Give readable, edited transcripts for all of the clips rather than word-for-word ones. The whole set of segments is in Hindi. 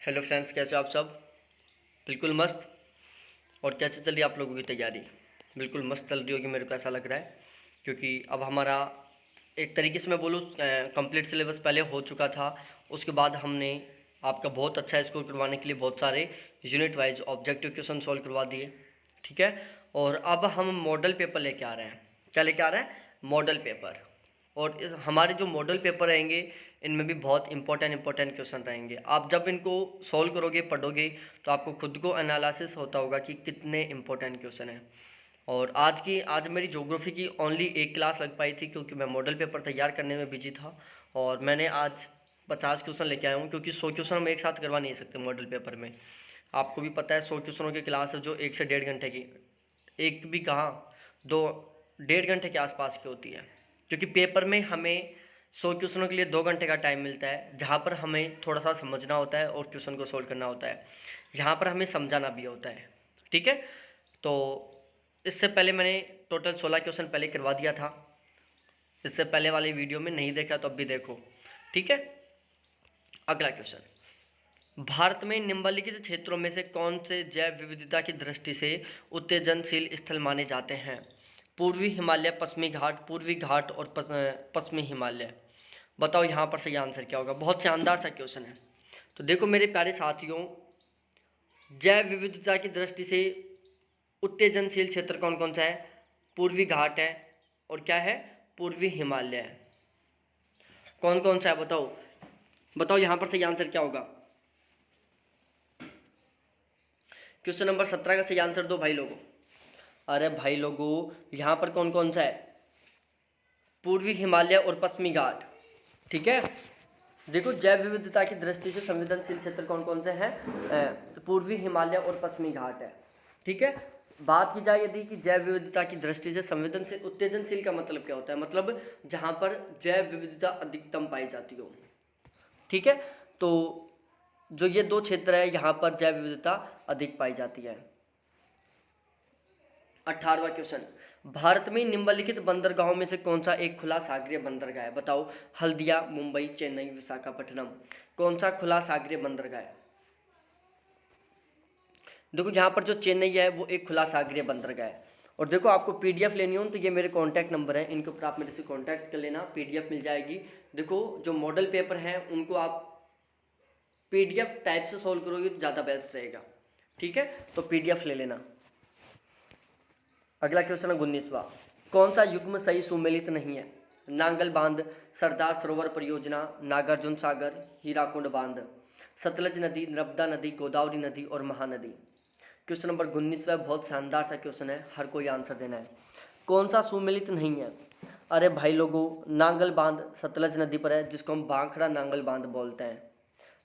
हेलो फ्रेंड्स, कैसे हो आप सब? बिल्कुल मस्त। और कैसे चल रही है आप लोगों की तैयारी? बिल्कुल मस्त चल रही होगी, मेरे को ऐसा लग रहा है। क्योंकि अब हमारा एक तरीके से मैं बोलूँ कंप्लीट सिलेबस पहले हो चुका था। उसके बाद हमने आपका बहुत अच्छा स्कोर करवाने के लिए बहुत सारे unit wise objective question solve करवा दिए। ठीक है। और अब हम मॉडल पेपर लेके आ रहे हैं। क्या लेके आ रहे हैं? Model paper. और इस हमारे जो मॉडल पेपर रहेंगे, इनमें भी बहुत इंपॉर्टेंट क्वेश्चन रहेंगे। आप जब इनको सॉल्व करोगे, पढ़ोगे, तो आपको खुद को एनालिसिस होता होगा कि कितने इंपॉर्टेंट क्वेश्चन हैं। और आज मेरी ज्योग्राफी की ओनली एक क्लास लग पाई थी, क्योंकि मैं मॉडल पेपर तैयार करने में बिजी था। और मैंने आज 50 क्वेश्चन लेके आया हूँ, क्योंकि 100 क्वेश्चन हम एक साथ करवा नहीं सकते मॉडल पेपर में। आपको भी पता है, 100 क्वेश्चनों की क्लास है जो 1 से 1.5 घंटे की, एक भी कहाँ, 2 1.5 घंटे के आसपास की होती है। क्योंकि पेपर में हमें 100 क्वेश्चनों के लिए 2 घंटे का टाइम मिलता है, जहाँ पर हमें थोड़ा सा समझना होता है और क्वेश्चन को सोल्व करना होता है। यहाँ पर हमें समझाना भी होता है। ठीक है। तो इससे पहले मैंने टोटल 16 क्वेश्चन पहले करवा दिया था। इससे पहले वाले वीडियो में नहीं देखा तो अब भी देखो। ठीक है। अगला क्वेश्चन, भारत में निम्नलिखित क्षेत्रों में से कौन से जैव विविधता की दृष्टि से उत्तेजनशील स्थल माने जाते हैं? पूर्वी हिमालय, पश्चिमी घाट, पूर्वी घाट और पश्चिमी हिमालय। बताओ यहाँ पर सही आंसर क्या होगा? बहुत शानदार सा क्वेश्चन है। तो देखो मेरे प्यारे साथियों, जैव विविधता की दृष्टि से उत्तेजनशील क्षेत्र कौन कौन सा है? पूर्वी घाट है, और क्या है? पूर्वी हिमालय है। कौन कौन सा है बताओ? बताओ यहाँ पर सही आंसर क्या होगा? क्वेश्चन नंबर 17 का सही आंसर दो भाई लोगों। अरे भाई लोगों, यहाँ पर कौन कौन सा है? पूर्वी हिमालय और पश्चिमी घाट। ठीक है। देखो, जैव विविधता की दृष्टि से संवेदनशील क्षेत्र कौन कौन से हैं? तो पूर्वी हिमालय और पश्चिमी घाट है। ठीक है। बात की जाए यदि कि जैव विविधता की दृष्टि से संवेदनशील, उत्तेजनशील का मतलब क्या होता है? मतलब जहाँ पर जैव विविधता अधिकतम पाई जाती हो। ठीक है। तो जो ये दो क्षेत्र है, यहाँ पर जैव विविधता अधिक पाई जाती है। 18वां क्वेश्चन, भारत में निम्नलिखित बंदरगाहों में से कौन सा एक खुला सागरीय बंदरगाह है? बताओ। हल्दिया, मुंबई, चेन्नई, विशाखापट्टनम। कौन सा खुला सागरीय बंदरगाह है? देखो यहाँ पर जो चेन्नई है वो एक खुला सागरीय बंदरगाह है। और देखो, आपको पीडीएफ लेनी हो तो ये मेरे कॉन्टैक्ट नंबर है, इनके ऊपर आप मेरे से कॉन्टैक्ट कर लेना, पीडीएफ मिल जाएगी। देखो, जो मॉडल पेपर हैं उनको आप पीडीएफ टाइप से सोल्व करोगे तो ज़्यादा बेस्ट रहेगा। ठीक है। तो पीडीएफ ले लेना। अगला क्वेश्चन है 19वां, कौन सा युग्म सही सुमेलित नहीं है? नांगल बांध, सरदार सरोवर परियोजना, नागार्जुन सागर, हीराकुंड बांध। सतलज नदी, नर्मदा नदी, गोदावरी नदी और महानदी। क्वेश्चन नंबर 19वां बहुत शानदार सा क्वेश्चन है, हर कोई आंसर देना है। कौन सा सुमेलित नहीं है? अरे भाई लोगों, नांगल बांध सतलज नदी पर है, जिसको हम बांखड़ा नांगल बांध बोलते हैं।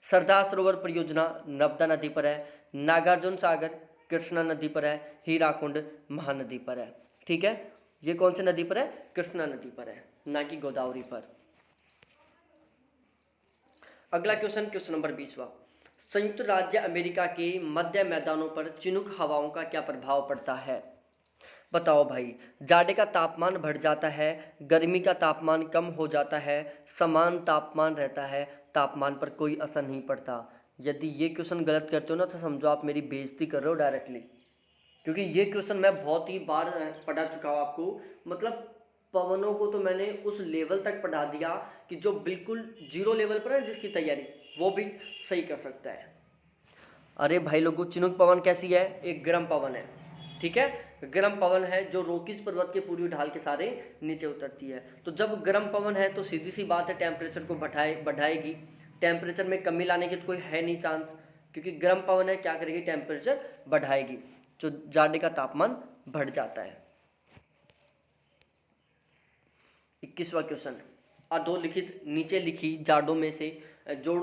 सरदार सरोवर परियोजना नर्मदा नदी पर है। नागार्जुन सागर कृष्णा नदी पर है। हीराकुंड महानदी पर है। ठीक है। ये कौन सी नदी पर है? कृष्णा नदी पर है, ना कि गोदावरी पर। अगला क्वेश्चन, क्वेश्चन नंबर 20वां, संयुक्त राज्य अमेरिका के मध्य मैदानों पर चिनुक हवाओं का क्या प्रभाव पड़ता है? बताओ भाई। जाड़े का तापमान बढ़ जाता है, गर्मी का तापमान कम हो जाता है, समान तापमान रहता है, तापमान पर कोई असर नहीं पड़ता। यदि ये क्वेश्चन गलत करते हो ना, तो समझो आप मेरी बेइज्जती कर रहे हो डायरेक्टली। क्योंकि ये क्वेश्चन मैं बहुत ही बार पढ़ा चुका हूँ आपको। मतलब पवनों को तो मैंने उस लेवल तक पढ़ा दिया कि जो बिल्कुल जीरो लेवल पर है, जिसकी तैयारी वो भी सही कर सकता है। अरे भाई लोगों, चिनुक पवन कैसी है? एक गर्म पवन है। ठीक है। गर्म पवन है जो रोकीज पर्वत के पूर्वी ढाल के सारे नीचे उतरती है। तो जब गर्म पवन है तो सीधी सी बात है, टेम्परेचर को बढ़ाएगी। टेम्परेचर में कमी लाने की तो कोई है नहीं चांस, क्योंकि गर्म पवन है, क्या करेगी? टेम्परेचर बढ़ाएगी, जो जाड़े का तापमान बढ़ जाता है। 21वां क्वेश्चन, अधोलिखित नीचे लिखी जोड़ों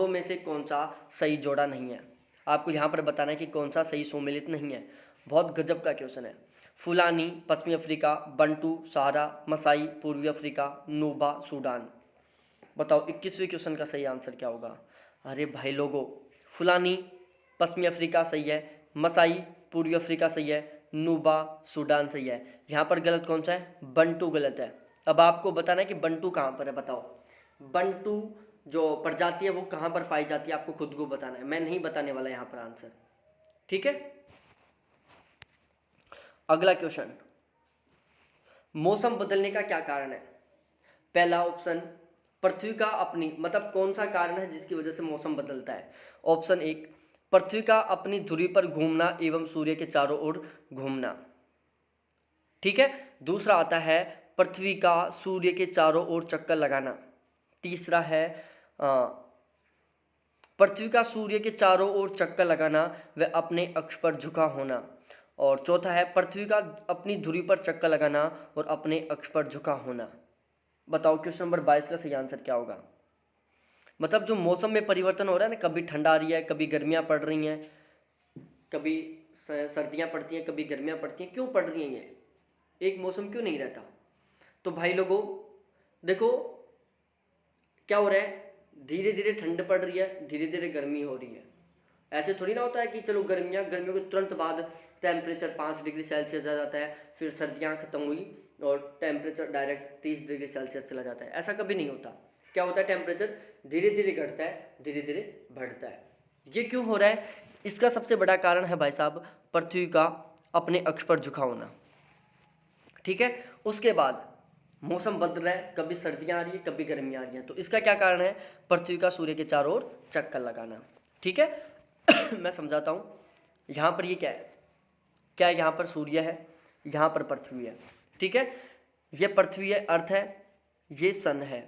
में से कौन सा सही जोड़ा नहीं है? आपको यहाँ पर बताना है कि कौन सा सही सुमेलित नहीं है। बहुत गजब का क्वेश्चन है। फुलानी पश्चिमी अफ्रीका, बंटू सहारा, मसाई पूर्वी अफ्रीका, नूबा सूडान। बताओ 21वें क्वेश्चन का सही आंसर क्या होगा? अरे भाई लोगों, फुलानी पश्चिमी अफ्रीका सही है, मसाई पूर्वी अफ्रीका सही है, नूबा सूडान सही है। यहाँ पर गलत कौन सा है? बंटू गलत है। अब आपको बताना है कि बंटू कहाँ पर है, बताओ। बंटू जो प्रजाति है वो कहाँ पर पाई जाती है, आपको खुद को बताना है, मैं नहीं बताने वाला यहाँ पर आंसर। ठीक है, अगला क्वेश्चन, मौसम बदलने का क्या कारण है? पहला ऑप्शन, पृथ्वी का अपनी, मतलब कौन सा कारण है जिसकी वजह से मौसम बदलता है? ऑप्शन एक, पृथ्वी का अपनी धुरी पर घूमना एवं सूर्य के चारों ओर घूमना। ठीक है, दूसरा आता है पृथ्वी का सूर्य के चारों ओर चक्कर लगाना। तीसरा है पृथ्वी का सूर्य के चारों ओर चक्कर लगाना व अपने अक्ष पर झुका होना। और चौथा है पृथ्वी का अपनी धुरी पर चक्कर लगाना और अपने अक्ष पर झुका होना। बताओ क्वेश्चन नंबर 22 का सही आंसर क्या होगा? मतलब जो मौसम में परिवर्तन हो रहा है ना, कभी ठंड आ रही है, कभी गर्मियाँ पड़ रही हैं, कभी सर्दियाँ पड़ती हैं, कभी गर्मियाँ पड़ती हैं, क्यों पड़ रही हैं ये? एक मौसम क्यों नहीं रहता? तो भाई लोगों देखो क्या हो रहा है, धीरे धीरे ठंड पड़ रही है, धीरे धीरे गर्मी हो रही है। ऐसे थोड़ी ना होता है कि चलो गर्मियों के तुरंत बाद टेम्परेचर 5 डिग्री सेल्सियस आ जाता है, फिर सर्दियाँ खत्म हुई और टेम्परेचर डायरेक्ट 30 डिग्री सेल्सियस चला जाता है। ऐसा कभी नहीं होता। क्या होता है, टेम्परेचर धीरे धीरे घटता है, धीरे धीरे बढ़ता है। ये क्यों हो रहा है? इसका सबसे बड़ा कारण है भाई साहब पृथ्वी का अपने अक्ष पर झुका होना। ठीक है, उसके बाद मौसम बदल रहा है, कभी सर्दियाँ आ रही है, कभी गर्मियाँ आ रही हैं। तो इसका क्या कारण है? पृथ्वी का सूर्य के चारों ओर चक्कर लगाना। ठीक है मैं समझाता हूँ। यहाँ पर ये क्या है, क्या यहाँ पर सूर्य है, यहाँ पर पृथ्वी है। ठीक है, ये पृथ्वी है, अर्थ है, ये सन है,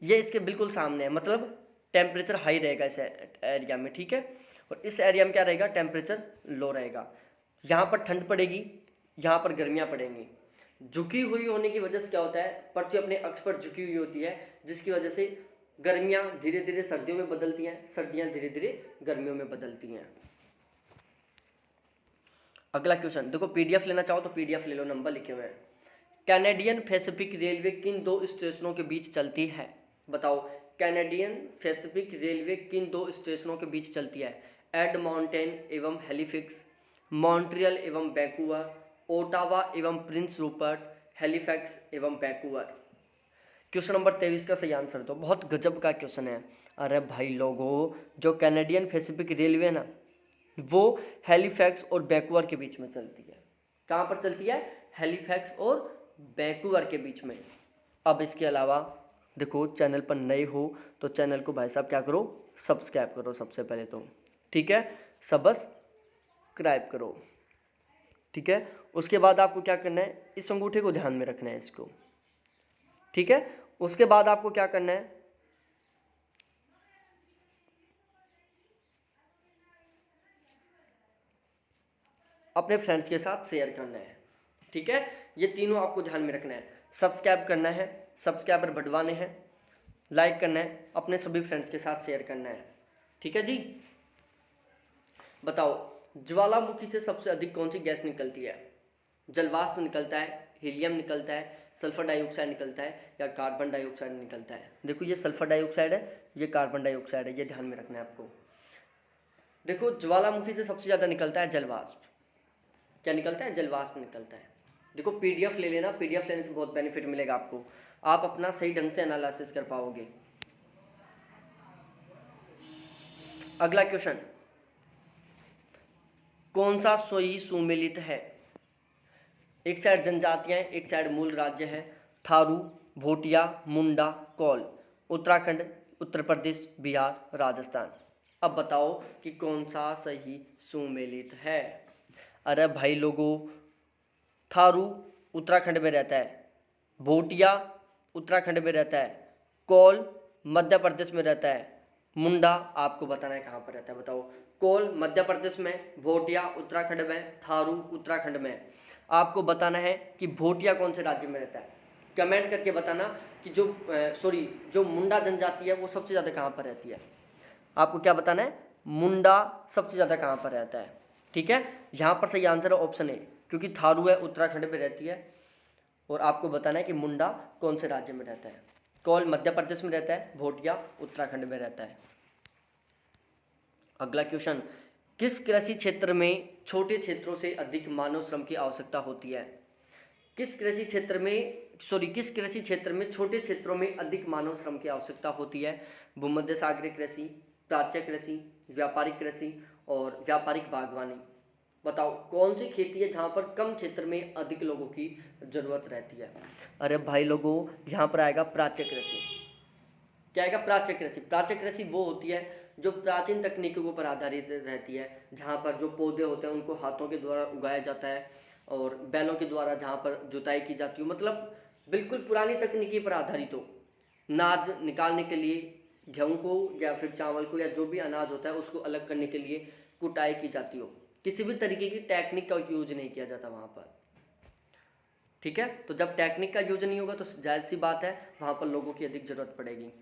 ये इसके बिल्कुल सामने है। मतलब टेम्परेचर हाई रहेगा इस एरिया में। ठीक है, और इस एरिया में क्या रहेगा, टेम्परेचर लो रहेगा। यहाँ पर ठंड पड़ेगी, यहाँ पर गर्मियाँ पड़ेंगी। झुकी हुई होने की वजह से क्या होता है, पृथ्वी अपने अक्ष पर झुकी हुई होती है, जिसकी वजह से गर्मियाँ धीरे धीरे सर्दियों में बदलती हैं, सर्दियाँ धीरे धीरे गर्मियों में बदलती हैं। अगला क्वेश्चन देखो, पीडीएफ लेना चाहो तो पीडीएफ ले लो, नंबर लिखे हुए हैं। कैनेडियन पैसिफिक रेलवे किन दो स्टेशनों के बीच चलती है? बताओ, कैनेडियन पैसिफिक रेलवे किन दो स्टेशनों के बीच चलती है? एडमॉन्टेन एवं हैलिफैक्स, मॉन्ट्रियल एवं वैंकूवर, ओटावा एवं प्रिंस रूपर्ट, हैलिफैक्स एवं वैंकूवर। क्वेश्चन नंबर 23 का सही आंसर दो। बहुत गजब का क्वेश्चन है। अरे भाई लोगों, जो कैनेडियन पैसिफिक रेलवे है ना, वो हैलिफैक्स और वैंकूवर के बीच में चलती है। कहाँ पर चलती है? हैलिफैक्स और वैंकूवर के बीच में। अब इसके अलावा देखो, चैनल पर नए हो तो चैनल को भाई साहब क्या करो, सब्सक्राइब करो सबसे पहले तो। ठीक है, सब्सक्राइब करो। ठीक है, उसके बाद आपको क्या करना है, इस अंगूठे को ध्यान में रखना है इसको। ठीक है, उसके बाद आपको क्या करना है, अपने फ्रेंड्स के साथ शेयर करना है। ठीक है, ये तीनों आपको ध्यान में रखना है। सब्सक्राइब करना है, सब्सक्राइबर बढ़वाने हैं, लाइक करना है, अपने सभी फ्रेंड्स के साथ शेयर करना है। ठीक है जी, बताओ, ज्वालामुखी से सबसे अधिक कौन सी गैस निकलती है? जलवाष्प निकलता है, हीलियम निकलता है, सल्फर डाइऑक्साइड निकलता है, या कार्बन डाइऑक्साइड निकलता है? देखो, ये सल्फर डाइऑक्साइड है, ये कार्बन डाइऑक्साइड है, ये ध्यान में रखना है आपको। देखो, ज्वालामुखी से सबसे ज़्यादा निकलता है जलवाष्प। क्या निकलता है? जलवाष्प निकलता है। देखो, पीडीएफ ले लेना, पीडीएफ लेने से बहुत बेनिफिट मिलेगा आपको, आप अपना सही ढंग से एनालिसिस कर पाओगे। अगला क्वेश्चन, कौन सा सोई सुमेलित है? एक साइड जनजातियां, एक साइड मूल राज्य है। थारू, भोटिया, मुंडा, कौल। उत्तराखंड, उत्तर प्रदेश, बिहार, राजस्थान। अब बताओ कि कौन सा सही सुमेलित है? अरे भाई लोगों, थारू उत्तराखंड में रहता है, भोटिया उत्तराखंड में रहता है, कौल मध्य प्रदेश में रहता है, मुंडा आपको बताना है कहाँ पर रहता है। बताओ, कौल मध्य प्रदेश में, भोटिया उत्तराखंड में, थारू उत्तराखंड में। आपको बताना है कि भोटिया कौन से राज्य में रहता है। कमेंट करके बताना कि जो मुंडा जनजाति है वो सबसे ज़्यादा कहाँ पर रहती है। आपको क्या बताना है? मुंडा सबसे ज़्यादा कहाँ पर रहता है। ठीक है, यहाँ पर सही आंसर है ऑप्शन ए, क्योंकि थारू है उत्तराखंड में रहती है। और आपको बताना है कि मुंडा कौन से राज्य में रहता है। कौल मध्य प्रदेश में रहता है, भोटिया उत्तराखंड में रहता है। अगला क्वेश्चन, किस कृषि क्षेत्र में छोटे क्षेत्रों से अधिक मानव श्रम की आवश्यकता होती है? किस कृषि क्षेत्र में छोटे क्षेत्रों में अधिक मानव श्रम की आवश्यकता होती है? भूमध्य सागरीय कृषि, प्राच्य कृषि, व्यापारिक कृषि और व्यापारिक बागवानी। बताओ कौन सी खेती है जहाँ पर कम क्षेत्र में अधिक लोगों की जरूरत रहती है? अरे भाई लोगों, यहाँ पर आएगा प्राच्य कृषि। क्या आएगा? प्राच्य कृषि। प्राच्य कृषि वो होती है जो प्राचीन तकनीकों पर आधारित रहती है, जहाँ पर जो पौधे होते हैं उनको हाथों के द्वारा उगाया जाता है और बैलों के द्वारा जहाँ पर जुताई की जाती हो, मतलब बिल्कुल पुरानी तकनीकी पर आधारित हो। अनाज निकालने के लिए गेहूँ को या फिर चावल को या जो भी अनाज होता है उसको अलग करने के लिए कुटाई की जाती हो। किसी भी तरीके की टेक्निक का यूज नहीं किया जाता वहाँ पर। ठीक है, तो जब टेक्निक का यूज नहीं होगा तो जाहिर सी बात है वहाँ पर लोगों की अधिक जरूरत पड़ेगी।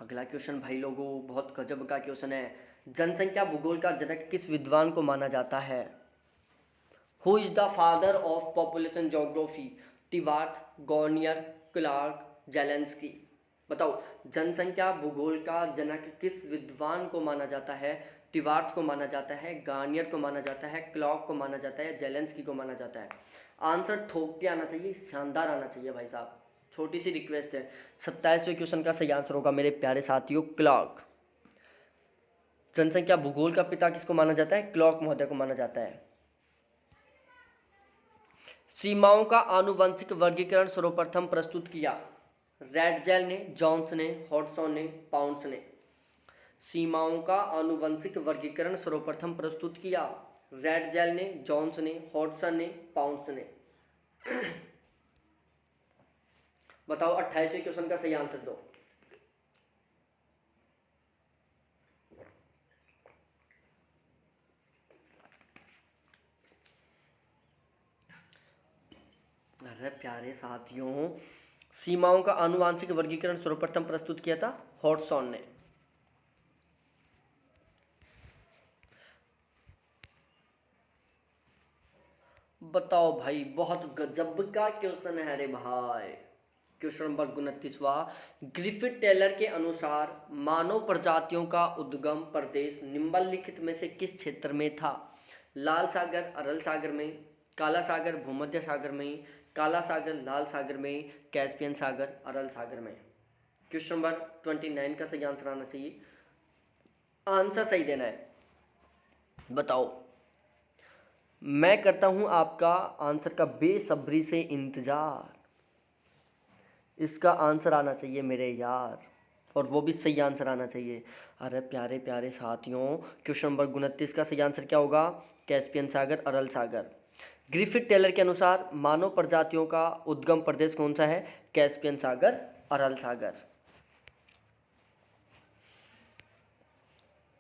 अगला क्वेश्चन भाई लोगों बहुत गजब का क्वेश्चन है। जनसंख्या भूगोल का जनक किस विद्वान को माना जाता है? Who is the father of population geography? Trewartha, Garnier, Clarke, Zelinsky. बताओ जनसंख्या भूगोल का जनक किस विद्वान को माना जाता है? टिवार्थ को माना जाता है, गार्नियर को माना जाता है, क्लॉक को माना जाता है, जेलेंस्की को माना जाता है। आंसर ठोक के आना चाहिए, शानदार आना चाहिए भाई साहब। छोटी सी रिक्वेस्ट है। 27वें क्वेश्चन का सही आंसर होगा मेरे प्यारे साथियों क्लॉक। जनसंख्या भूगोल का पिता किसको माना जाता है? क्लॉक महोदय को माना जाता है। सीमाओं का आनुवंशिक वर्गीकरण सर्वप्रथम प्रस्तुत किया? रेडजेल ने, जोन्स ने, हॉडसन ने, पाउंड्स ने। सीमाओं का आनुवंशिक वर्गीकरण सर्वप्रथम प्रस्तुत किया? रेडजेल ने, जोन्स ने, हॉडसन ने, पाउंड्स ने। बताओ 28वें क्वेश्चन का सही आंसर दो। अरे प्यारे साथियों, सीमाओं का आनुवंशिक वर्गीकरण सर्वप्रथम प्रस्तुत किया था हॉडसन ने। बताओ भाई बहुत गजब का क्वेश्चन है रे भाई। क्वेश्चन नंबर 29वां, ग्रिफिथ टेलर के अनुसार मानव प्रजातियों का उद्गम प्रदेश निम्नलिखित में से किस क्षेत्र में था? लाल सागर, अरल सागर में, काला सागर, भूमध्य सागर में, काला सागर, लाल सागर में, कैस्पियन सागर, अरल सागर में। क्वेश्चन नंबर 29 का सही आंसर आना चाहिए। आंसर सही देना है। बताओ। मैं करता हूं आपका आंसर का बेसब्री से इंतजार। इसका आंसर आना चाहिए मेरे यार, और वो भी सही आंसर आना चाहिए। अरे प्यारे प्यारे साथियों, क्वेश्चन नंबर 29 का सही आंसर क्या होगा? कैस्पियन सागर, अरल सागर। ग्रिफिथ टेलर के अनुसार मानव प्रजातियों का उद्गम प्रदेश कौन सा है? कैस्पियन सागर, अरल सागर।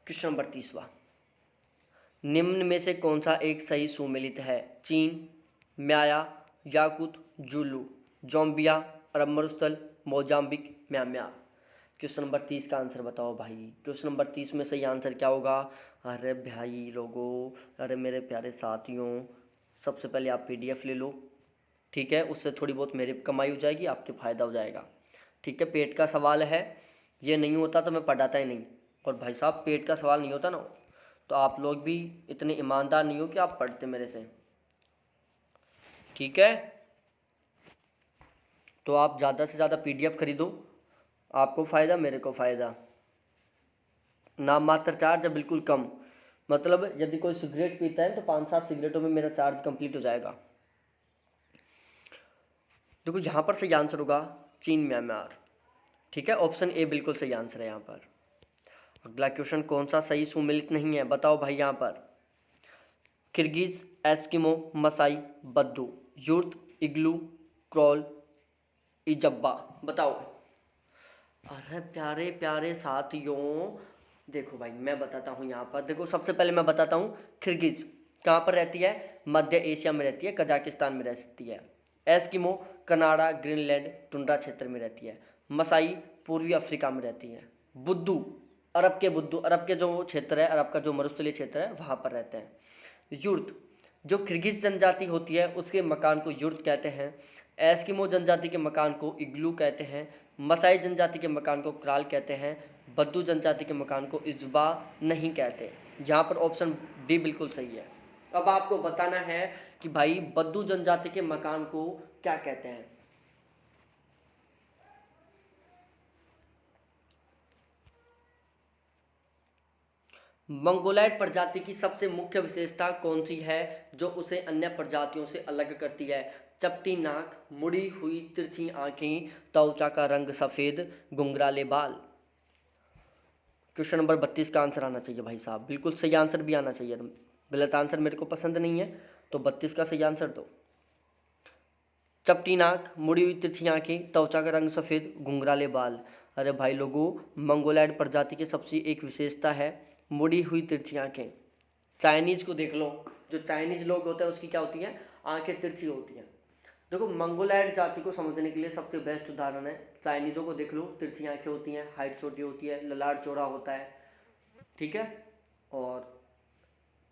क्वेश्चन नंबर 30वां, निम्न में से कौन सा एक सही सुमेलित है? चीन, म्याया, याकुत, जुलू, जोम्बिया, अरब मरुस्थल, मोजाम्बिक, म्यांमार। क्वेश्चन नंबर 30 का आंसर बताओ भाई। क्वेश्चन नंबर 30 में सही आंसर क्या होगा? अरे भाई लोगों, अरे मेरे प्यारे साथियों, सबसे पहले आप PDF ले लो, ठीक है? उससे थोड़ी बहुत मेरी कमाई हो जाएगी, आपके फ़ायदा हो जाएगा, ठीक है? पेट का सवाल है, ये नहीं होता तो मैं पढ़ाता ही नहीं। और भाई साहब पेट का सवाल नहीं होता ना तो आप लोग भी इतने ईमानदार नहीं हो कि आप पढ़ते मेरे से, ठीक है? तो आप ज़्यादा से ज़्यादा PDF खरीदो, आपको फ़ायदा मेरे को फ़ायदा। नाम मात्र चार्ज है, बिल्कुल कम, मतलब यदि कोई सिगरेट पीता है तो 5-7 सिगरेटों में मेरा चार्ज कंप्लीट हो जाएगा। देखो यहाँ पर सही आंसर होगा चीन, म्यांमार, ठीक है? ऑप्शन ए बिल्कुल सही आंसर है यहाँ पर। अगला क्वेश्चन, कौन सा सही सुमेलित नहीं है? बताओ भाई यहाँ पर। किर्गिज, एस्किमो, मसाई, बद्दू, युर्त, इग्लू, क्रॉल, इजब्बा। बताओ। अरे प्यारे प्यारे साथियों, देखो भाई मैं बताता हूँ यहाँ पर। देखो सबसे पहले मैं बताता हूँ किर्गिज कहाँ पर रहती है? मध्य एशिया में रहती है, कजाकिस्तान में रहती है। एस्किमो कनाडा, ग्रीनलैंड, टुंड्रा क्षेत्र में रहती है। मसाई पूर्वी अफ्रीका में रहती है। बुद्दू, बुद्दू अरब के जो क्षेत्र है, अरब का जो मरुस्थलीय क्षेत्र है वहाँ पर रहते हैं। युर्त, जो किर्गिज जनजाति होती है उसके मकान को युर्त कहते हैं। एस्किमो जनजाति के मकान को इग्लू कहते हैं। मसाई जनजाति के मकान को क्राल कहते हैं। बद्दू जनजाति के मकान को इज्बा नहीं कहते। यहाँ पर ऑप्शन बी बिल्कुल सही है। अब आपको बताना है कि भाई बद्दू जनजाति के मकान को क्या कहते हैं। मंगोलाइड प्रजाति की सबसे मुख्य विशेषता कौन सी है जो उसे अन्य प्रजातियों से अलग करती है? चपटी नाक, मुड़ी हुई तिरछी आंखें, त्वचा का रंग सफ़ेद, घुंघराले बाल। क्वेश्चन नंबर 32 का आंसर आना चाहिए भाई साहब, बिल्कुल सही आंसर भी आना चाहिए। गलत आंसर मेरे को पसंद नहीं है, तो 32 का सही आंसर दो। चपटी नाक, मुड़ी हुई तिरछी आंखें, त्वचा का रंग सफ़ेद, घुंघराले बाल। अरे भाई लोगों, मंगोलाइड प्रजाति की सबसे एक विशेषता है मुड़ी हुई तिरछी आंखें। चाइनीज़ को देख लो, जो चाइनीज़ लोग होते हैं उसकी क्या होती हैं, आंखें तिरछी होती हैं। देखो मंगोलाइड जाति को समझने के लिए सबसे बेस्ट उदाहरण है, चाइनीज़ों को देख लो, तिरछी आंखें होती हैं, हाइट छोटी होती है, ललाट चौड़ा होता है, ठीक है। और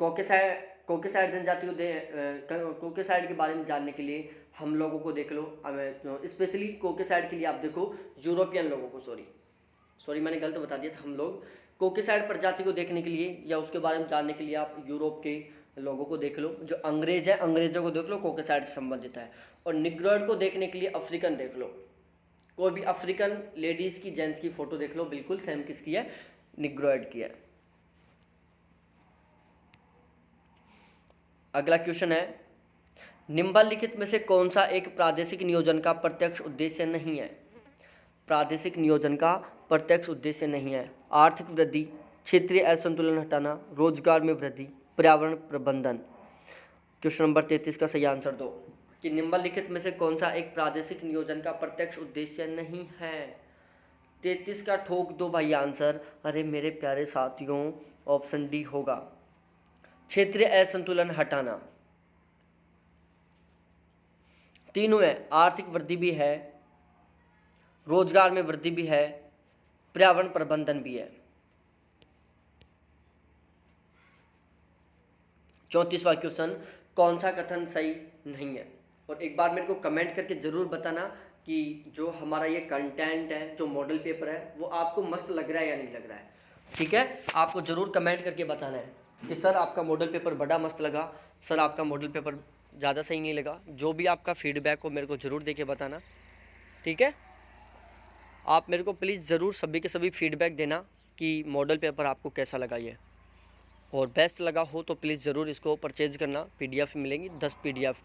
कोकेसाइड जनजाति को कोकेसाइड के बारे में जानने के लिए हम लोगों को देख लो, स्पेशली कोकेसाइड के लिए आप देखो यूरोपियन लोगों को, सॉरी मैंने गलत बता दिया था। हम लोग कोकेसाइड प्रजाति को देखने के लिए या उसके बारे में जानने के लिए आप यूरोप के लोगों को देख लो, जो अंग्रेज है अंग्रेजों को देख लो, कोकेसाइड से संबंधित है। और निग्रोइड को देखने के लिए अफ्रीकन देख लो, कोई भी अफ्रीकन लेडीज़ की जेंट्स की फ़ोटो देख लो, बिल्कुल सेम किसकी है, निग्रोइड की है। अगला क्वेश्चन है, निम्नलिखित में से कौन सा एक प्रादेशिक नियोजन का प्रत्यक्ष उद्देश्य नहीं है? प्रादेशिक नियोजन का प्रत्यक्ष उद्देश्य नहीं है। आर्थिक वृद्धि, क्षेत्रीय असंतुलन हटाना, रोजगार में वृद्धि, पर्यावरण प्रबंधन। क्वेश्चन नंबर 33 का सही आंसर दो कि निम्नलिखित में से कौन सा एक प्रादेशिक नियोजन का प्रत्यक्ष उद्देश्य नहीं है। 33 का ठोक दो भाई आंसर। अरे मेरे प्यारे साथियों, ऑप्शन डी होगा, क्षेत्रीय असंतुलन हटाना। तीनों है, आर्थिक वृद्धि भी है, रोजगार में वृद्धि भी है, पर्यावरण प्रबंधन भी है। 34वां क्वेश्चन, कौन सा कथन सही नहीं है? और एक बार मेरे को कमेंट करके ज़रूर बताना कि जो हमारा ये कंटेंट है, जो मॉडल पेपर है, वो आपको मस्त लग रहा है या नहीं लग रहा है, ठीक है। आपको ज़रूर कमेंट करके बताना है कि सर आपका मॉडल पेपर बड़ा मस्त लगा, सर आपका मॉडल पेपर ज़्यादा सही नहीं लगा। जो भी आपका फीडबैक हो मेरे को ज़रूर दे के बताना, ठीक है। आप मेरे को प्लीज़ ज़रूर सभी के सभी फीडबैक देना कि मॉडल पेपर आपको कैसा लगा ये, और बेस्ट लगा हो तो प्लीज़ ज़रूर इसको परचेज़ करना। पीडीएफ मिलेंगी 10 पीडीएफ,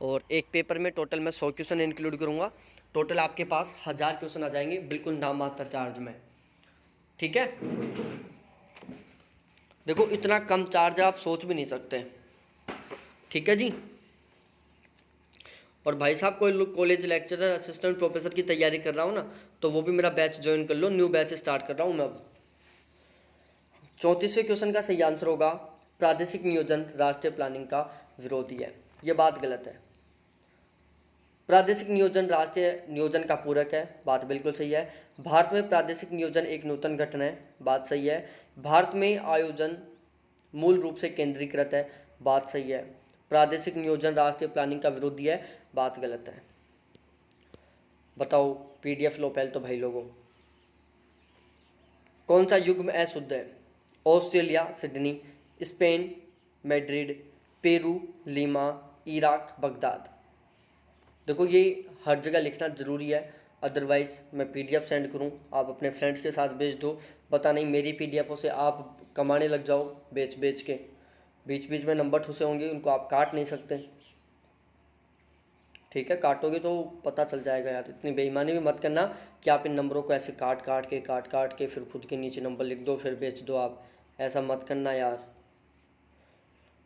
और एक पेपर में टोटल मैं 100 क्वेश्चन इंक्लूड करूँगा। टोटल आपके पास 1000 क्वेश्चन आ जाएंगे, बिल्कुल नाम मात्र चार्ज में, ठीक है। देखो इतना कम चार्ज आप सोच भी नहीं सकते, ठीक है जी। और भाई साहब कोई कॉलेज लेक्चरर, असिस्टेंट प्रोफेसर की तैयारी कर रहा हूँ ना, तो वो भी मेरा बैच ज्वाइन कर लो, न्यू बैच स्टार्ट कर रहा हूँ मैं अब। 34वें क्वेश्चन का सही आंसर होगा, प्रादेशिक नियोजन राष्ट्रीय प्लानिंग का विरोधी है। ये बात गलत है। प्रादेशिक नियोजन राष्ट्रीय नियोजन का पूरक है, बात बिल्कुल सही है। भारत में प्रादेशिक नियोजन एक नूतन गठन है, बात सही है। भारत में आयोजन मूल रूप से केंद्रीकृत है, बात सही है। प्रादेशिक नियोजन राष्ट्रीय प्लानिंग का विरोधी है, बात गलत है। बताओ पीडीएफ लो पहले तो भाई लोगों। कौन सा युग्म अशुद्ध है? Australia Sydney, Spain Madrid, Peru Lima, Iraq Baghdad. देखो ये हर जगह लिखना ज़रूरी है, अदरवाइज़ मैं पीडीएफ सेंड करूं, आप अपने फ्रेंड्स के साथ भेज दो, पता नहीं मेरी पीडीएफों से आप कमाने लग जाओ बेच बेच के। बीच बीच में नंबर ठुसे होंगे, उनको आप काट नहीं सकते, ठीक है। काटोगे तो पता चल जाएगा यार, इतनी बेईमानी भी मत करना कि आप इन नंबरों को ऐसे काट काट के फिर खुद के नीचे नंबर लिख दो फिर बेच दो आप, ऐसा मत करना यार।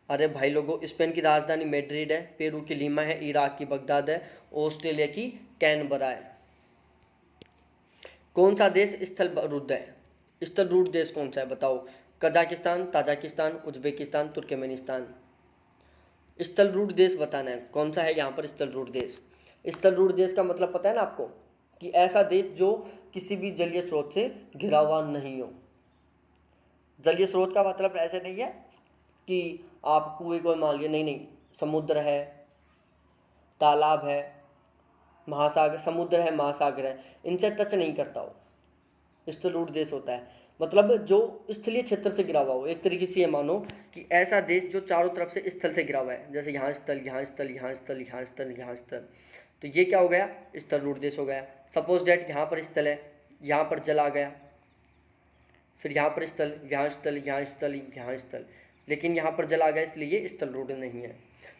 अरे भाई लोगों, स्पेन की राजधानी मैड्रिड है, पेरू की लीमा है, इराक की बगदाद है, ऑस्ट्रेलिया की कैनबरा है। कौन सा देश स्थलरूढ़ है? स्थलरूढ़ देश कौन सा है बताओ? Kazakhstan, Tajikistan, Uzbekistan, Turkmenistan. स्थलरूढ़ देश बताना है कौन सा है यहाँ पर स्थलरूढ़ देश। स्थलरूढ़ देश का मतलब पता है ना आपको, कि ऐसा देश जो किसी भी जलीय स्रोत से घिरा हुआ नहीं हो। जलीय स्रोत का मतलब ऐसे नहीं है कि आप कुएं को मान लिया, नहीं नहीं, समुद्र है, तालाब है, महासागर, समुद्र है, महासागर है, इनसे टच नहीं करता हो, स्थलरूढ़ देश होता है। मतलब जो स्थलीय क्षेत्र से घिरा हुआ हो। एक तरीके से ये मानो कि ऐसा देश जो चारों तरफ से स्थल से घिरा हुआ है, जैसे यहाँ स्थल, यहाँ स्थल, यहाँ स्थल, यहाँ स्थल, यहाँ स्थल, तो ये क्या हो गया, स्थल रूढ़ देश हो गया। सपोज डैट यहाँ पर स्थल है, यहाँ पर जल आ गया, फिर यहाँ पर स्थल, यहाँ स्थल, यहाँ स्थल, यहाँ स्थल, लेकिन यहाँ पर जल आ गया, इसलिए ये स्थल रूढ़ नहीं है।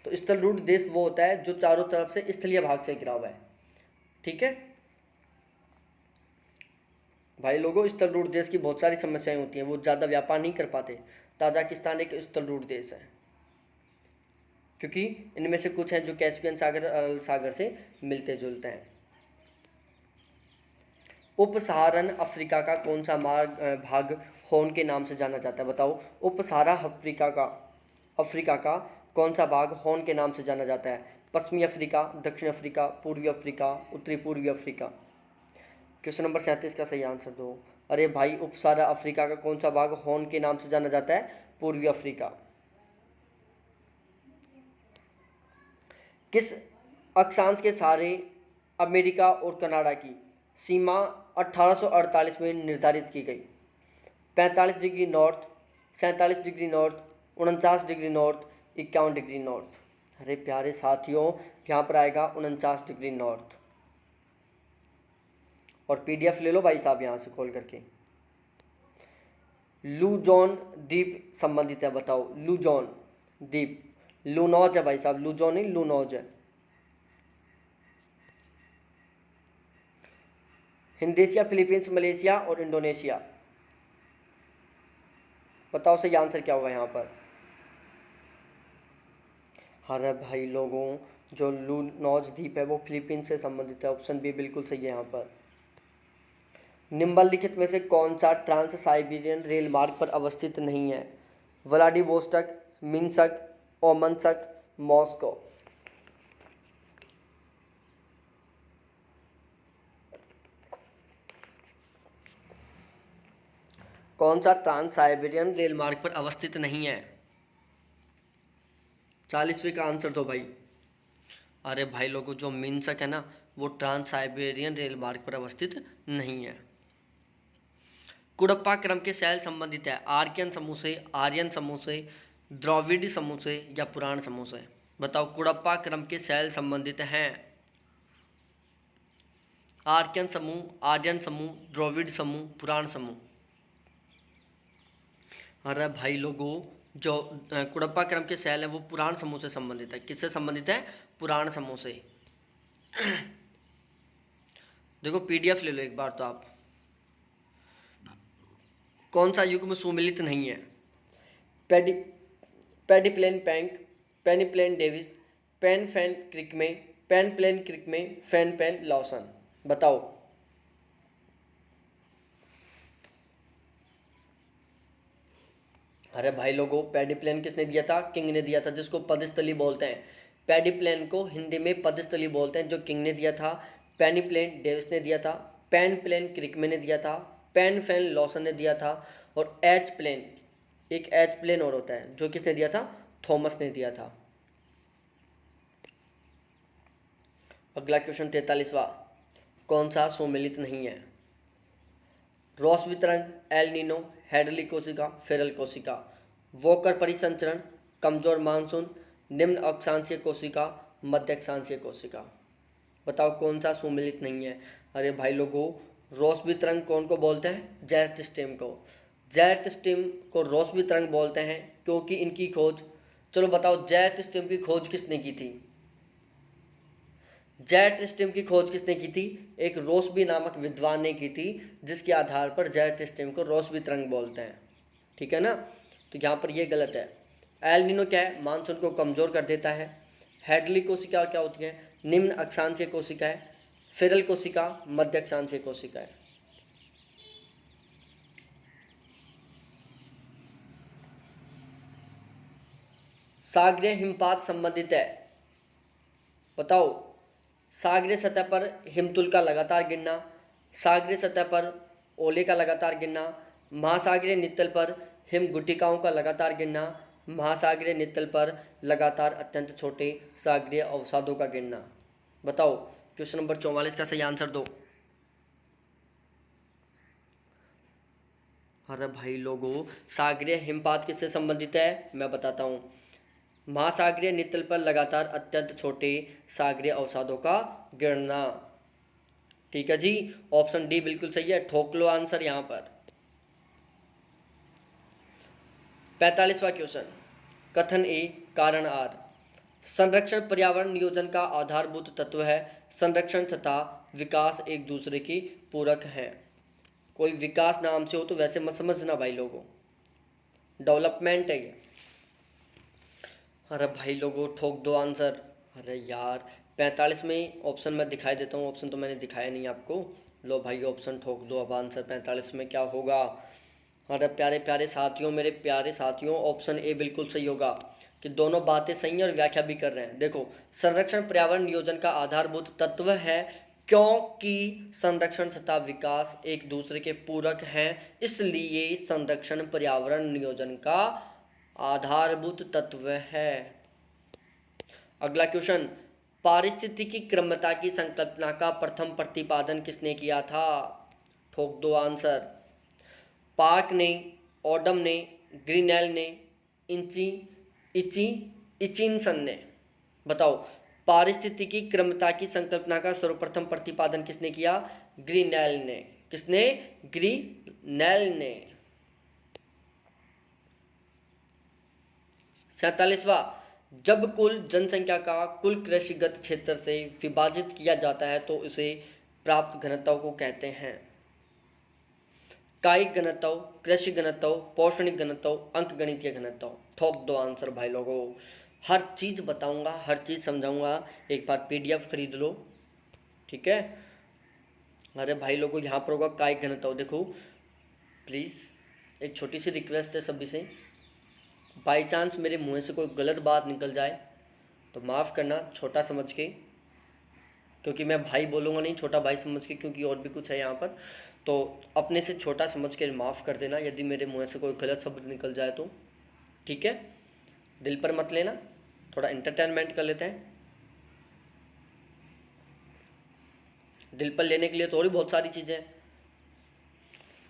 तो स्थल रूढ़ देश वो होता है जो चारों तरफ से स्थलीय भाग से घिरा हुआ है। ठीक है भाई लोगों, स्थल रूढ़ देश की बहुत सारी समस्याएं होती हैं, वो ज़्यादा व्यापार नहीं कर पाते। ताजिकिस्तान एक स्थल रूढ़ देश है, क्योंकि इनमें से कुछ हैं जो कैस्पियन सागर से मिलते जुलते हैं। उप सहारन अफ्रीका का कौन सा भाग हॉर्न के नाम से जाना जाता है? बताओ, उप सहारा अफ्रीका का कौन सा भाग हॉर्न के नाम से जाना जाता है? पश्चिमी अफ्रीका, दक्षिण अफ्रीका, पूर्वी अफ्रीका, उत्तरी पूर्वी अफ्रीका। क्वेश्चन नंबर 37 का सही आंसर दो। अरे भाई, उप सहारा अफ्रीका का कौन सा भाग हॉर्न के नाम से जाना जाता है? पूर्वी अफ्रीका। किस अक्षांश के सहारे अमेरिका और कनाडा की सीमा 1848 में निर्धारित की गई? 45 degree north, 47 degree north, 49 degree north, 51 degree north. अरे प्यारे साथियों, यहाँ पर आएगा 49 डिग्री नॉर्थ। और पीडीएफ ले लो भाई साहब यहाँ से खोल करके। लूजोन द्वीप संबंधित है, बताओ। लूजोन द्वीप, लूनौज है भाई साहब, लूजोन नहीं, लूनौज है। इंडोनेशिया, फिलीपींस, मलेशिया और इंडोनेशिया। बताओ सही आंसर क्या होगा यहाँ पर? अरे भाई लोगों, जो लूनौज द्वीप है वो फिलीपींस से संबंधित है। ऑप्शन बी बिल्कुल सही है यहाँ पर। निम्नलिखित में से कौन सा ट्रांस साइबेरियन रेल मार्ग पर अवस्थित नहीं है? व्लादिवोस्टक, मिन्स्क, ओमस्क, मॉस्को। कौन सा ट्रांस साइबेरियन रेल मार्ग पर अवस्थित नहीं है? 40वें का आंसर दो भाई। अरे भाई लोगों, जो मिन्स्क है ना, वो ट्रांस साइबेरियन रेल मार्ग पर अवस्थित नहीं है। कुडप्पा क्रम के शैल संबंधित है आर्यन समूह से, आर्यन समूह से, द्रविड़ समूह से या पुराण समूह से? बताओ, कुडप्पा क्रम के शैल संबंधित हैं आर्यन समूह, आर्यन समूह, द्रविड़ समूह, पुराण समूह। अरे भाई लोगों, जो कुडप्पा क्रम के शैल है वो पुराण समूह से संबंधित है। किससे संबंधित है? पुराण समूह से। देखो पीडीएफ ले लो एक बार तो आप। कौन सा युग्म सुमेलित नहीं है? पेडी पेडिप्लेन पैंक, पेनिप्लेन डेविस, पेन फैन क्रिक में, पेन प्लेन क्रिक में, फैन पेन लॉसन। बताओ। अरे भाई लोगों, पेडिप्लेन किसने दिया था? किंग ने दिया था, जिसको पदस्थली बोलते हैं। पेडिप्लेन को हिंदी में पदस्थली बोलते हैं, जो किंग ने दिया था। पेनिप्लेन डेविस ने दिया था, पेन प्लेन क्रिकमे ने दिया था, पेन फैन लॉसन ने दिया था, और एच प्लेन, एक एच प्लेन और होता है, जो किसने दिया था? थॉमस ने दिया था। अगला क्वेश्चन 43वां, कौन सा सुमेलित नहीं है? रॉस वितरण, एल नीनो, हैडली कोशिका, फेरल कोशिका। वोकर परिसंचरण, कमजोर मानसून, निम्न अक्षांशीय कोशिका, मध्य अक्षांशीय कोशिका। बताओ कौन सा सुमेलित नहीं है? अरे भाई लोगों, रॉस वितरण कौन को बोलते हैं? जेट स्टेम को। जेट स्टेम को रॉस वितरण बोलते हैं क्योंकि इनकी खोज, चलो बताओ, जेट स्टेम की खोज किसने की थी? जेट स्टेम की खोज किसने की थी? एक रोसबी नामक विद्वान ने की थी, जिसके आधार पर जेट स्टेम को रोसबी तरंग बोलते हैं। ठीक है ना? तो यहाँ पर ये गलत है। एल नीनो क्या है? मानसून को कमज़ोर कर देता है। हैडली कोशिका क्या होती है? निम्न अक्षांशीय कोशिका है। फेरल कोशिका मध्य अक्षांशीय कोशिका है। सागरीय हिमपात संबंधित है, बताओ। सागरीय सतह पर हिमतुल का लगातार गिरना, सागरीय सतह पर ओले का लगातार गिरना, महासागरीय नितल पर हिमगुटिकाओं का लगातार गिरना, महासागरीय नितल पर लगातार अत्यंत छोटे सागरीय अवसादों का गिरना। बताओ, क्वेश्चन नंबर 44 का सही आंसर दो। अरे भाई लोगों, सागरीय हिमपात किससे संबंधित है मैं बताता हूँ। महासागरीय नितल पर लगातार अत्यंत छोटे सागरीय अवसादों का गिरना। ठीक है जी, ऑप्शन डी बिल्कुल सही है, ठोक लो आंसर यहाँ पर। 45वां क्वेश्चन, कथन ए कारण आर। संरक्षण पर्यावरण नियोजन का आधारभूत तत्व है। संरक्षण तथा विकास एक दूसरे की पूरक हैं। कोई विकास नाम से हो तो वैसे मत समझना भाई लोगों, डेवलपमेंट है ये। अरे भाई लोगों ठोक दो आंसर। अरे यार 45 में ऑप्शन मैं दिखाई देता हूँ, ऑप्शन तो मैंने दिखाया नहीं आपको। लो भाई ऑप्शन ठोक दो अब, आंसर 45 में क्या होगा। अरे प्यारे प्यारे साथियों, मेरे प्यारे साथियों, ऑप्शन ए बिल्कुल सही होगा कि दोनों बातें सही हैं और व्याख्या भी कर रहे हैं। देखो, संरक्षण पर्यावरण नियोजन का आधारभूत तत्व है क्योंकि संरक्षण तथा विकास एक दूसरे के पूरक हैं, इसलिए संरक्षण पर्यावरण नियोजन का आधारभूत तत्व है। अगला क्वेश्चन, पारिस्थितिकी क्रमता की संकल्पना का प्रथम प्रतिपादन किसने किया था। ठोक दो आंसर। पार्क ने, ओडम ने, ग्रीनेल ने, इंची इची इचिनसन ने। बताओ, पारिस्थितिकी क्रमता की संकल्पना का सर्वप्रथम प्रतिपादन किसने किया। ग्रीनेल ने। किसने। ग्रीनेल ने। 47वां, जब कुल जनसंख्या का कुल कृषिगत क्षेत्र से विभाजित किया जाता है तो इसे प्राप्त घनत्व को कहते हैं। कायिक घनत्व, कृषि घनत्व, पौषणिक घनत्व, अंकगणितीय घनत्व। ठोक दो आंसर भाई लोगों, हर चीज़ बताऊंगा, हर चीज़ समझाऊंगा, एक बार पीडीएफ खरीद लो। ठीक है। अरे भाई लोगों यहाँ पर होगा कायिक घनत्व। देखो प्लीज़ एक छोटी सी रिक्वेस्ट है सभी से, बाई चांस मेरे मुंह से कोई गलत बात निकल जाए तो माफ़ करना, छोटा समझ के, क्योंकि मैं भाई बोलूँगा नहीं, छोटा भाई समझ के, क्योंकि और भी कुछ है यहाँ पर, तो अपने से छोटा समझ के माफ़ कर देना यदि मेरे मुंह से कोई गलत शब्द निकल जाए तो। ठीक है, दिल पर मत लेना, थोड़ा एंटरटेनमेंट कर लेते हैं। दिल पर लेने के लिए तो और भी बहुत सारी चीज़ें हैं।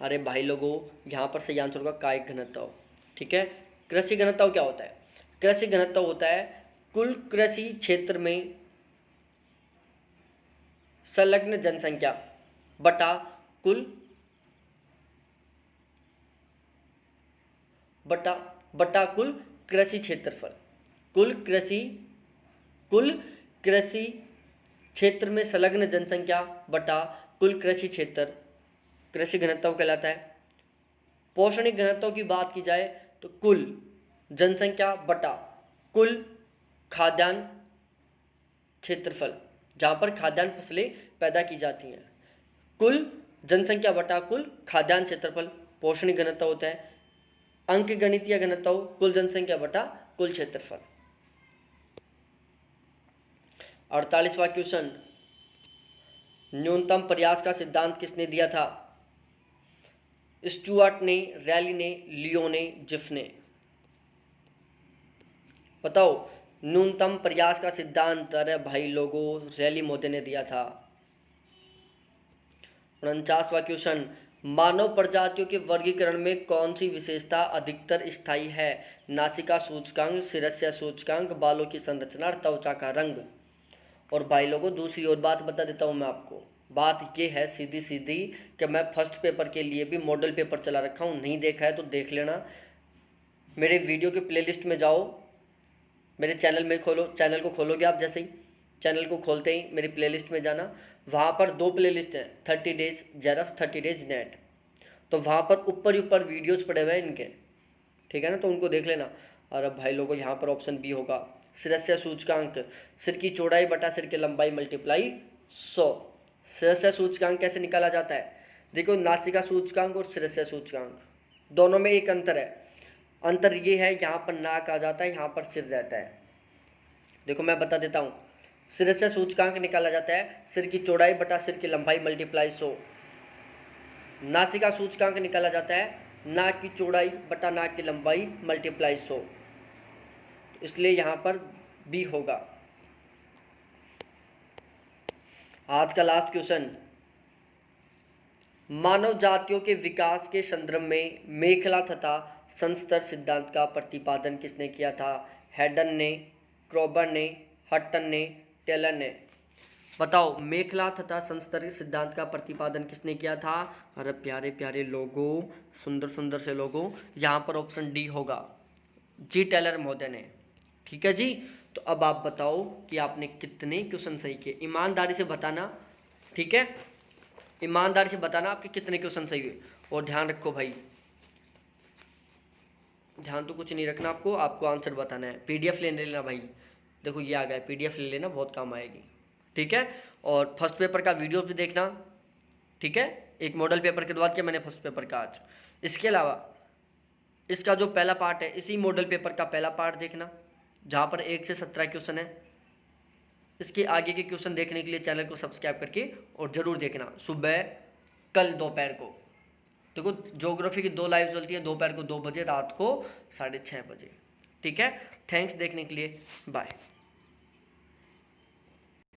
अरे भाई लोगों यहाँ पर सही आंसर होगा कायिक घनत्व। ठीक है। कृषि घनत्व क्या होता है। कृषि घनत्व होता है कुल कृषि क्षेत्र में संलग्न जनसंख्या बटा कुल बटा बटा कुल कृषि क्षेत्रफल। कुल कृषि क्षेत्र में संलग्न जनसंख्या बटा कुल कृषि क्षेत्र कृषि घनत्व कहलाता है। पोषणिक घनत्व की बात की जाए तो कुल जनसंख्या बटा कुल खाद्यान्न क्षेत्रफल, जहाँ पर खाद्यान्न फसलें पैदा की जाती हैं। कुल जनसंख्या बटा कुल खाद्यान्न क्षेत्रफल पोषणिक घनत्व होता है। अंकगणितीय घनत्व कुल जनसंख्या बटा कुल क्षेत्रफल। 48वां क्वेश्चन, न्यूनतम प्रयास का सिद्धांत किसने दिया था। स्टुअर्ट ने, रैली ने, लियो ने, जिफ ने। बताओ, न्यूनतम प्रयास का सिद्धांत, अरे भाई लोगों रैली मोदी ने दिया था। 49वां क्वेश्चन, मानव प्रजातियों के वर्गीकरण में कौन सी विशेषता अधिकतर स्थायी है। नासिका सूचकांक, शिरस्या सूचकांक, बालों की संरचना, त्वचा का रंग। और भाई लोगों दूसरी और बात बता देता हूँ मैं आपको, बात ये है सीधी सीधी कि मैं फर्स्ट पेपर के लिए भी मॉडल पेपर चला रखा हूँ, नहीं देखा है तो देख लेना। मेरे वीडियो के प्लेलिस्ट में जाओ, मेरे चैनल में खोलो, चैनल को खोलोगे आप, जैसे ही चैनल को खोलते ही मेरी प्लेलिस्ट में जाना, वहाँ पर 2 प्लेलिस्ट हैं, 30 डेज जेरफ, 30 डेज नेट। तो वहाँ पर ऊपर ही ऊपर वीडियोज़ पड़े हुए हैं इनके, ठीक है ना, तो उनको देख लेना। और अब भाई लोगों यहाँ पर ऑप्शन बी होगा शिरस्या सूचकांक, सिर की चौड़ाई बटा सिर की लंबाई मल्टीप्लाई 100। शिरस्या सूचकांक कैसे निकाला जाता है। देखो, नासिका सूचकांक और शिरस्या सूचकांक दोनों में एक अंतर है। अंतर ये है यहाँ पर नाक आ जाता है, यहाँ पर सिर रहता है। देखो मैं बता देता हूँ, शिरस्या सूचकांक निकाला जाता है सिर की चौड़ाई बटा सिर की लंबाई मल्टीप्लाई 100। नासिका सूचकांक निकाला जाता है नाक की चौड़ाई बटा नाक की लंबाई मल्टीप्लाई 100, इसलिए यहाँ पर बी होगा। आज का लास्ट क्वेश्चन, मानव जातियों के विकास के संदर्भ में मेखला तथा संस्तर सिद्धांत का प्रतिपादन किसने किया था? हेडन ने, क्रॉबर ने, हटन ने, टेलर ने। बताओ, मेखला तथा संस्तर सिद्धांत का प्रतिपादन किसने किया था? अरे प्यारे प्यारे लोगों, सुंदर सुंदर से लोगों, यहाँ पर ऑप्शन डी होगा, जी टेलर महोदय ने। ठीक है जी। तो अब आप बताओ कि आपने कितने क्वेश्चन सही किए, ईमानदारी से बताना। ठीक है, ईमानदारी से बताना आपके कितने क्वेश्चन सही हुए। और ध्यान रखो भाई, ध्यान तो कुछ नहीं रखना आपको, आपको आंसर बताना है। पीडीएफ ले लेना भाई, देखो ये आ गया, पीडीएफ ले लेना, बहुत काम आएगी। ठीक है, और फर्स्ट पेपर का वीडियो भी देखना। ठीक है, एक मॉडल पेपर के बाद किया मैंने फर्स्ट पेपर का आज। इसके अलावा इसका जो पहला पार्ट है, इसी मॉडल पेपर का पहला पार्ट देखना, जहाँ पर 1 से 17 क्वेश्चन है। इसके आगे के क्वेश्चन देखने के लिए चैनल को सब्सक्राइब करके और ज़रूर देखना। सुबह कल दोपहर को देखो, ज्योग्राफी की 2 लाइव चलती है, दोपहर को 2 बजे, रात को 6:30 बजे। ठीक है, थैंक्स देखने के लिए, बाय।